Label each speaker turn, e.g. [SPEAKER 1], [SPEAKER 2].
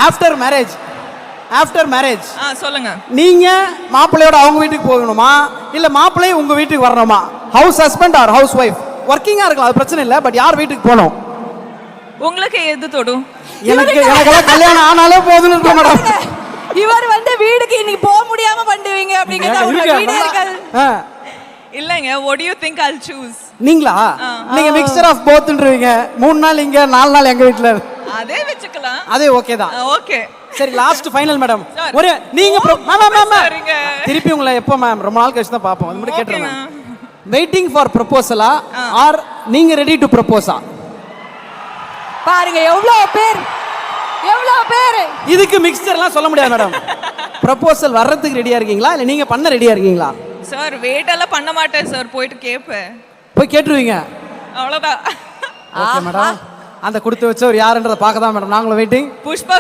[SPEAKER 1] After marriage
[SPEAKER 2] சொல்லுங்க.
[SPEAKER 1] நீங்க மாப்பிள்ளையோட அவங்க வீட்டுக்கு போகணுமா இல்ல மாப்பிள்ளைய உங்க வீட்டுக்கு வரணுமா? House husband or house wife? ஒர்க்கிங்கா இருக்கலாம், அது பிரச்சனை இல்லை. பட் யார் வீட்டுக்கு போகணும்?
[SPEAKER 2] உங்களுக்கு எது தொடும்?
[SPEAKER 1] எனக்கெல்லாம் கல்யாணம் ஆனாலே போதும்னு இருக்கோம் மேடம்.
[SPEAKER 3] இவர் வீடுக்கு இன்னைக்கு போக முடியாம பண்ணுவீங்க அப்படிங்கறது
[SPEAKER 2] இல்லங்க. what do you think I'll choose?
[SPEAKER 1] நீங்களா? நீங்க மிக்சர் ஆஃப் போத்ன்றீங்க. 3 நாள் இங்க 4 நாள் எங்க வீட்ல.
[SPEAKER 2] அதே வெச்சுக்கலாம்.
[SPEAKER 1] அதே ஓகே தான்.
[SPEAKER 2] ஓகே.
[SPEAKER 1] சரி, லாஸ்ட் ஃபைனல் மேடம். ஒரு நீங்க திருப்பி உங்களை எப்போ மேம்? ரொம்ப நாள் கழிச்சு தான் பாப்போம். அது மட்டும் கேட்றேன். வெயிட்டிங் ஃபார் ப்ரொபோசலா ஆர் நீங்க ரெடி டு ப்ரொபோஸா?
[SPEAKER 3] பாருங்க எவ்வளவு பேர்.
[SPEAKER 1] இதுக்கு மிக்சர்லாம் சொல்ல முடியாது மேடம். ப்ரொபோசல் வர்றதுக்கு ரெடியா இருக்கீங்களா இல்ல நீங்க பண்ண ரெடியா இருக்கீங்களா?
[SPEAKER 2] சார் வெயிட் எல்லாம் பண்ண மாட்டேன் சார். போயிட்டு கேப்பேன்.
[SPEAKER 1] போய் கேட்டுருவீங்க.
[SPEAKER 2] அவ்வளவுதான்.
[SPEAKER 1] Okay madam. அந்த கொடுத்து வச்சவர் யாருன்றத பார்க்க தான் மேடம் நாங்களும் வெயிட்டிங்.
[SPEAKER 2] புஷ்பா